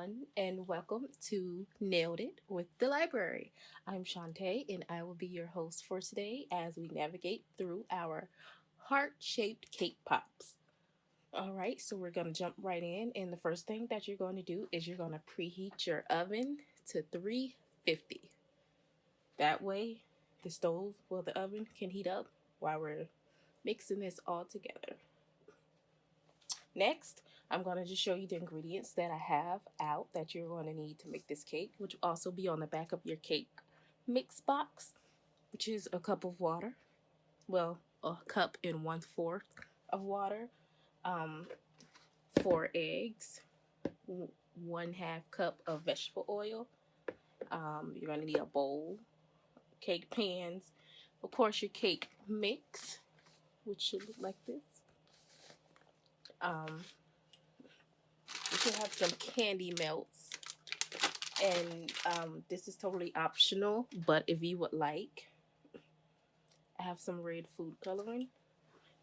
everyone, and welcome to Nailed It with the Library. I'm Shantae, and I will be your host for today as we navigate through our heart shaped cake pops. All right, so we're going to jump right in, and the first thing that you're going to do is you're going to preheat your oven to 350. That way, the stove or the oven can heat up while we're mixing this all together. Next, I'm going to just show you the ingredients that I have out that you're going to need to make this cake, which will also be on the back of your cake mix box, which is a cup of water. Well, a cup and 1/4 of water, um, 4 eggs, 1/2 cup of vegetable oil. You're going to need a bowl, cake pans, of course, your cake mix, which should look like this. Um, you should have some candy melts, and this is totally optional, but if you would like, I have some red food coloring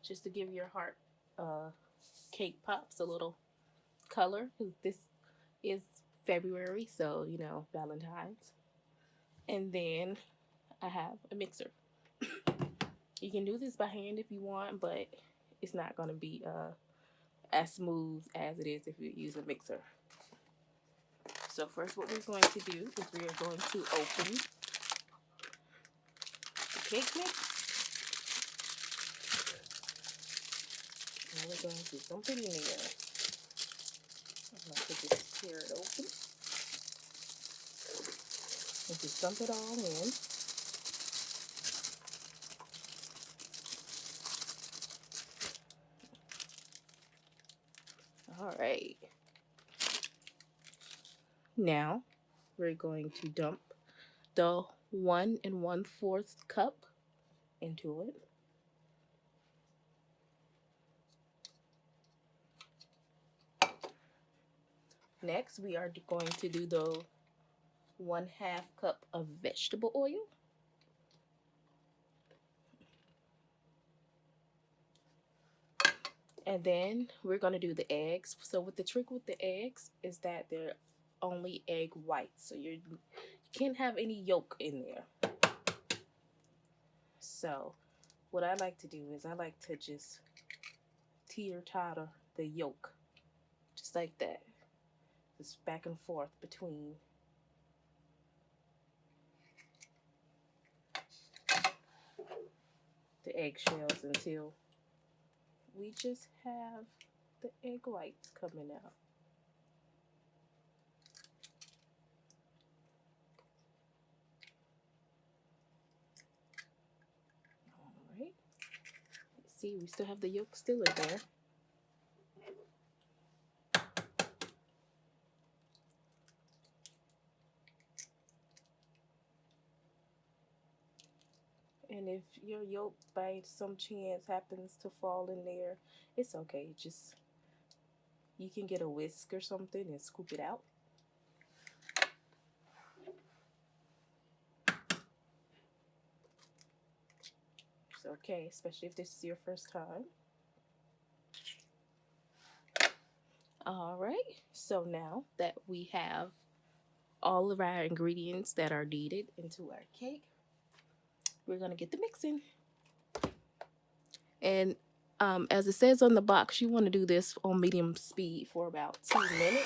just to give your heart cake pops a little color. This is February, so Valentine's. And then I have a mixer. You can do this by hand if you want, but it's not going to be as smooth as it is if you use a mixer. So first what we're going to do is we are going to open the cake mix. And we're going to dump it in there. I'm going to just tear it open. And just dump it all in. Alright. Now we're going to dump the 1 1/4 cup into it. Next, we are going to do the 1/2 cup of vegetable oil. And then we're going to do the eggs. So what the trick with the eggs is that they're only egg whites. So you can't have any yolk in there. So what I like to do is I like to just teeter-totter the yolk. Just like that. Just back and forth between the eggshells until we just have the egg whites coming out. Alright. See, we still have the yolk still in there. And if your yolk by some chance happens to fall in there, it's okay. Just, you can get a whisk or something and scoop it out. It's okay, especially if this is your first time. Alright, so now that we have all of our ingredients that are needed into our cake, we're going to get the mixing. And as it says on the box, you want to do this on medium speed for about 2 minutes.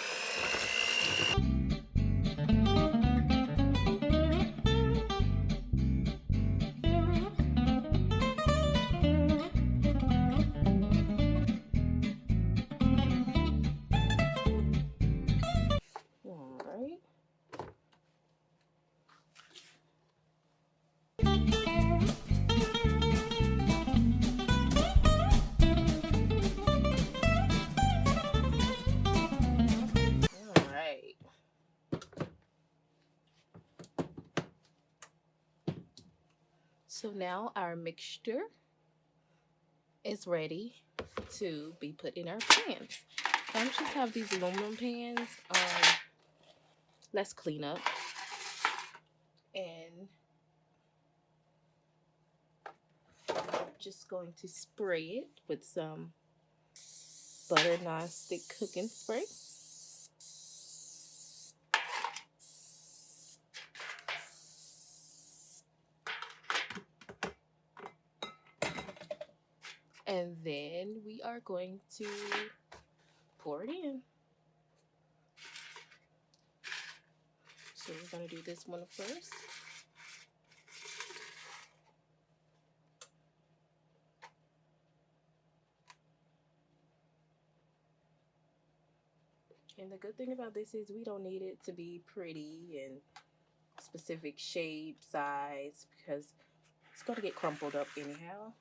So now our mixture is ready to be put in our pans. I just have these aluminum pans. Let's clean up. And I'm just going to spray it with some butter non-stick cooking spray. And then we are going to pour it in. So we're going to do this one first. And the good thing about this is we don't need it to be pretty and specific shape, size, because it's going to get crumpled up anyhow.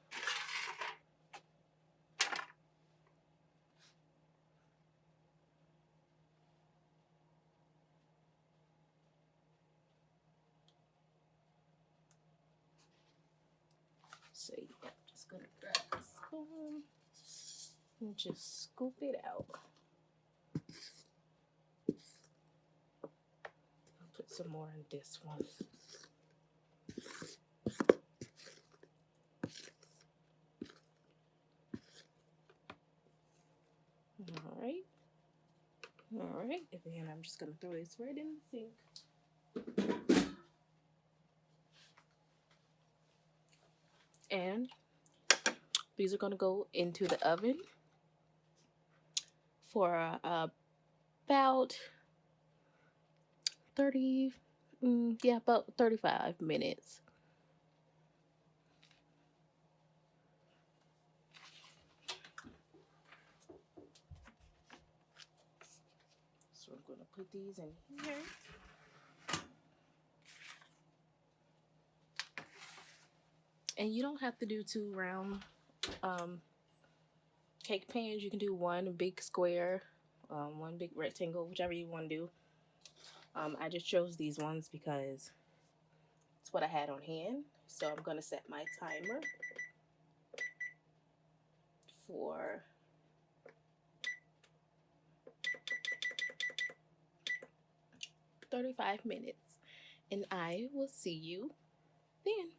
So yeah, I'm just going to grab a spoon and just scoop it out. I'll put some more in this one. Alright. Alright, and then I'm just going to throw this right in the sink. And these are going to go into the oven for about 30, about 35 minutes. So I'm going to put these in here. And you don't have to do 2 round cake pans. You can do one big square, one big rectangle, whichever you want to do. I just chose these ones because it's what I had on hand. So I'm going to set my timer for 35 minutes. And I will see you then.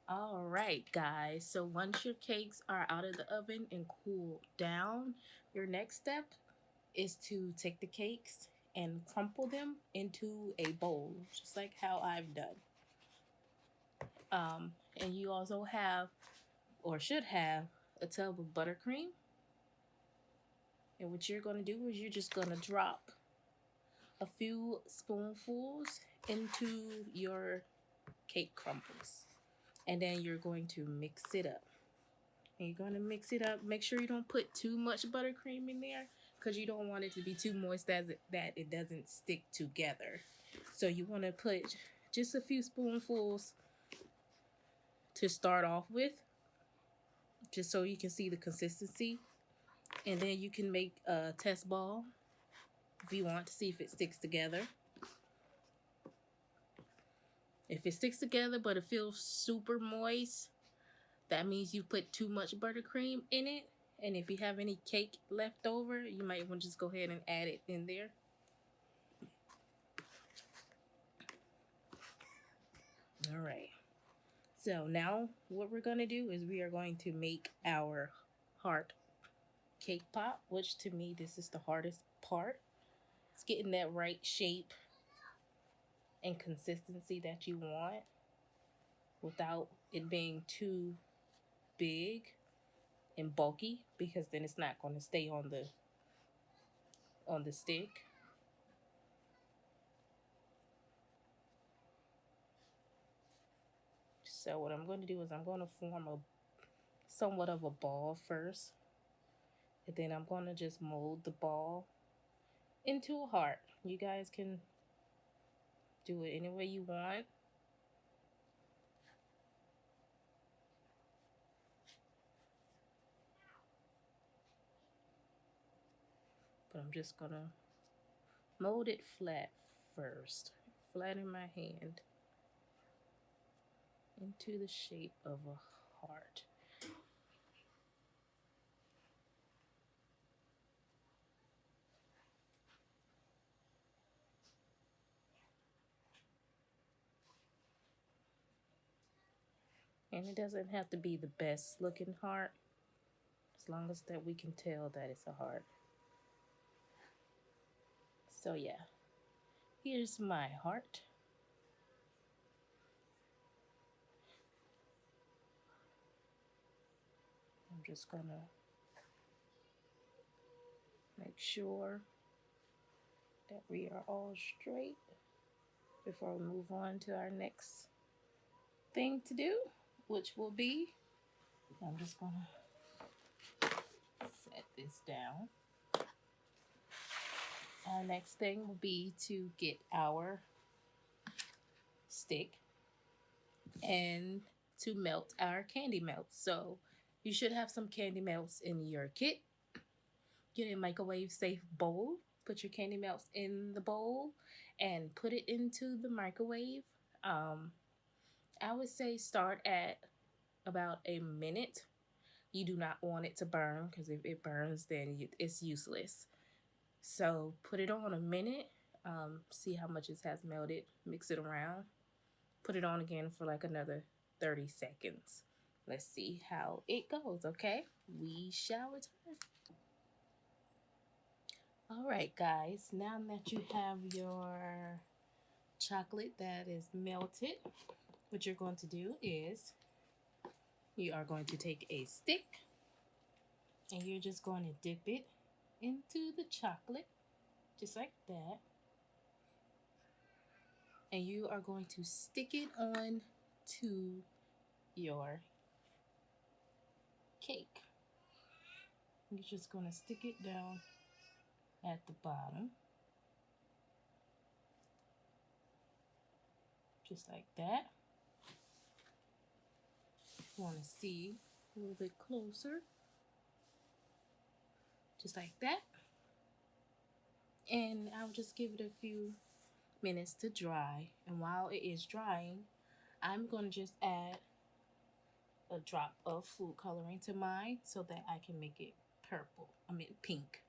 All right, guys. So once your cakes are out of the oven and cooled down, your next step is to take the cakes and crumple them into a bowl, just like how I've done. And you also have, or should have, a tub of buttercream. And what you're going to do is you're just going to drop a few spoonfuls into your cake crumbles. And then you're going to mix it up. And you're going to mix it up. Make sure you don't put too much buttercream in there because you don't want it to be too moist that it doesn't stick together. So you want to put just a few spoonfuls to start off with, just so you can see the consistency. And then you can make a test ball if you want to see if it sticks together. If it sticks together but it feels super moist, that means you put too much buttercream in it. And if you have any cake left over, you might want to just go ahead and add it in there. All right. So now what we're going to do is we are going to make our heart cake pop, which to me, this is the hardest part. It's getting that right shape and consistency that you want without it being too big and bulky, because then it's not going to stay on the stick. So what I'm going to do is I'm going to form a somewhat of a ball first, and then I'm going to just mold the ball into a heart. You guys can do it any way you want. But I'm just going to mold it flat first. Flatten my hand into the shape of a heart. And it doesn't have to be the best looking heart, as long as that we can tell that it's a heart. So yeah, here's my heart. I'm just gonna make sure that we are all straight before we move on to our next thing to do, which will be, I'm just gonna set this down. Our next thing will be to get our stick and to melt our candy melts. So you should have some candy melts in your kit. Get a microwave safe bowl. Put your candy melts in the bowl and put it into the microwave. I would say start at about a minute. You do not want it to burn, because if it burns, then it's useless. So put it on a minute. See how much it has melted. Mix it around. Put it on again for like another 30 seconds. Let's see how it goes, okay? We shall return. All right, guys. Now that you have your chocolate that is melted, what you're going to do is you are going to take a stick and you're just going to dip it into the chocolate, just like that. And you are going to stick it on to your cake. You're just going to stick it down at the bottom, just like that. You want to see a little bit closer, just like that. And I'll just give it a few minutes to dry. And while it is drying, I'm going to just add a drop of food coloring to mine so that I can make it pink.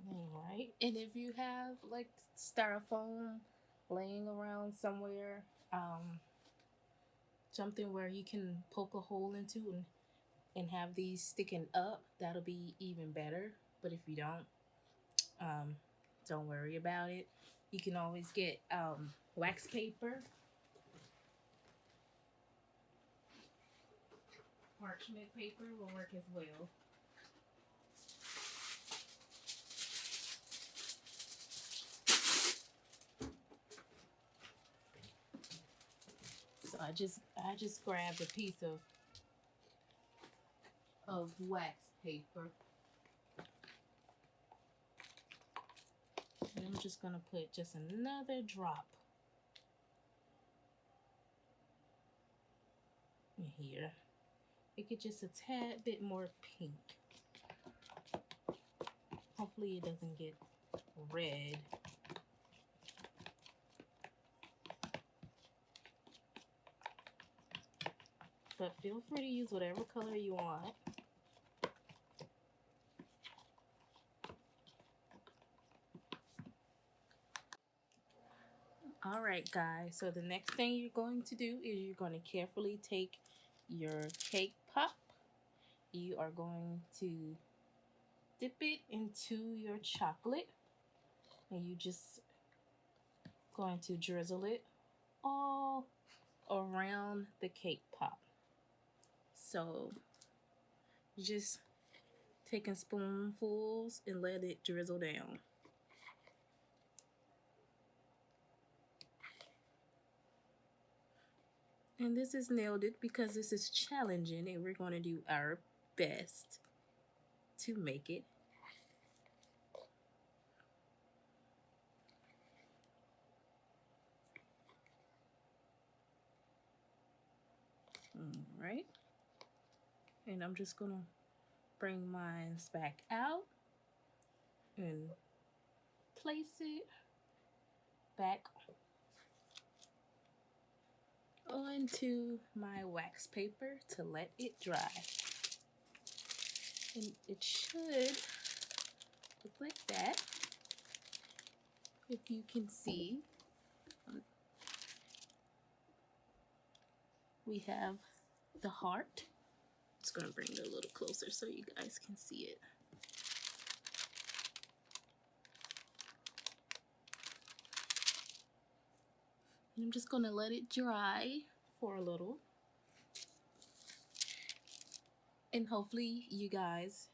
Alright, and if you have like styrofoam laying around somewhere, something where you can poke a hole into and have these sticking up, that'll be even better. But if you don't worry about it. You can always get wax paper, parchment paper will work as well. So I just grabbed a piece of wax paper. And I'm just gonna put just another drop in here. Make it just a tad bit more pink. Hopefully it doesn't get red. But feel free to use whatever color you want. Alright guys, so the next thing you're going to do is you're going to carefully take your cake pop. You are going to dip it into your chocolate and you just going to drizzle it all around the cake pop. So just taking spoonfuls and let it drizzle down. And this is nailed it because this is challenging and we're going to do our best to make it. Alright. And I'm just going to bring mine back out and place it back onto my wax paper to let it dry. And it should look like that. If you can see, we have the heart. Just gonna bring it a little closer so you guys can see it. And I'm just gonna let it dry for a little. And hopefully you guys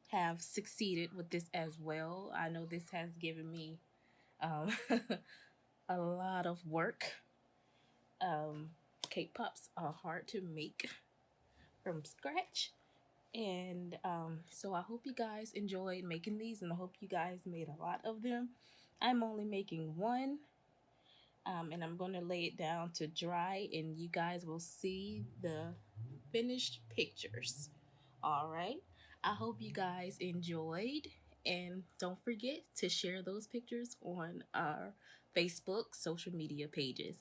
have succeeded with this as well. I know this has given me a lot of work. Cake pops are hard to make from scratch. And so I hope you guys enjoyed making these, and I hope you guys made a lot of them. I'm only making one, and I'm going to lay it down to dry, and you guys will see the finished pictures. All right. I hope you guys enjoyed, and don't forget to share those pictures on our Facebook social media pages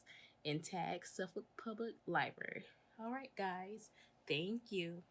and tag Suffolk Public Library. All right, guys. Thank you.